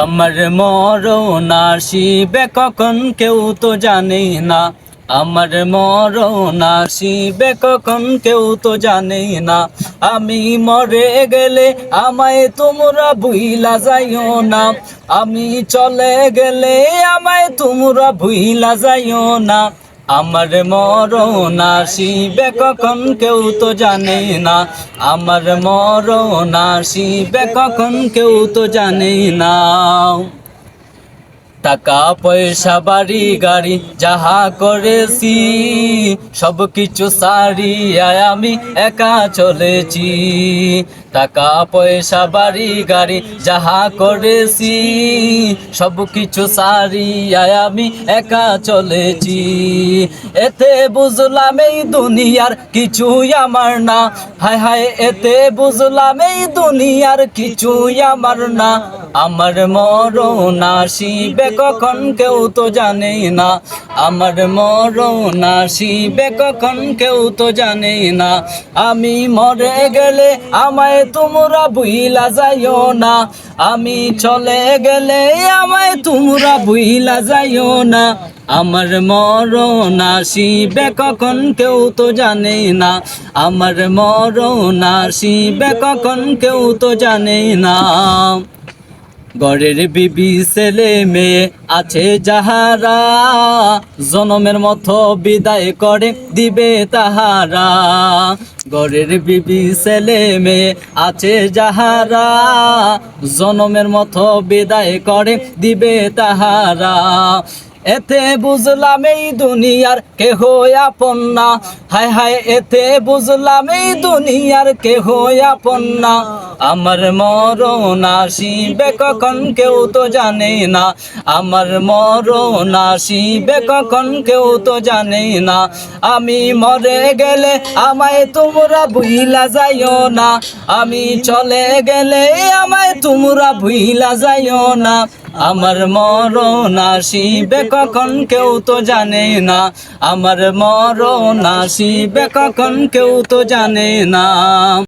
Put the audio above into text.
আমার মরণ আসিবে কখন কেউ তো জানে না। আমার মরণ আসিবে কখন কেউ তো জানে না। আমি মরে গেলে আমায় তোমরা ভুইলা যাইও না। আমি চলে গেলে আমায় তোমরা ভুইলা যাইও না। আমার মরণ আসিবে কখন কেউ তো জানে না। আমার মরণ আসিবে কখন কেউ তো জানে না। টাকা পয়সা বাড়ি গাড়ি যাহা করেছি সব কিছু সারিয়া আমি একা চলেছি। টাকা পয়সা বাড়ি গাড়ি যাহা করেছি সব কিছু সারিয়া আমি একা চলেছি। এতে বুঝলাম এই দুনিয়ার কিছুই আমার না। হায় হায় এতে বুঝলাম এই দুনিয়ার কিছুই আমার না। আমার মরণ আসিবে কখন কেউ তো জানে না। আমার মরণ আসিবে কখন কেউ তো জানে না। আমি মরে গেলে আমায় তোমরা ভুইলা যাইও না। আমি চলে গেলে আমায় তোমরা ভুইলা যাইও না। আমার মরণ আসিবে কখন কেউ তো জানে না। আমার মরণ আসিবে কখন কেউ তো জানে না। ঘরের বিবি ছেলে মেয়ে আছে যাহারা জনমের মতো বিদায় করে দিবে তাহারা। ঘরের বিবি ছেলে মেয়ে আছে যাহারা জনমের মতো বিদায় করে দিবে তাহারা। এতে বুঝলাম এই দুনিয়ার কেহ আপন না। হায় হায় এতে বুঝলাম এই দুনিয়ার কেহ আপন না। আমার মরণ আসিবে কখন কেউ তো জানে না। আমার মরণ আসিবে কখন কেউ তো জানে না। আমি মরে গেলে আমায় তোমরা ভুইলা যাইও না। আমি চলে গেলে আমায় তোমরা ভুইলা যাইও না। আমার মরণ আসিবে কখন কেউ তো জানে না। আমার মরণ আসিবে কখন কেউ তো জানে না।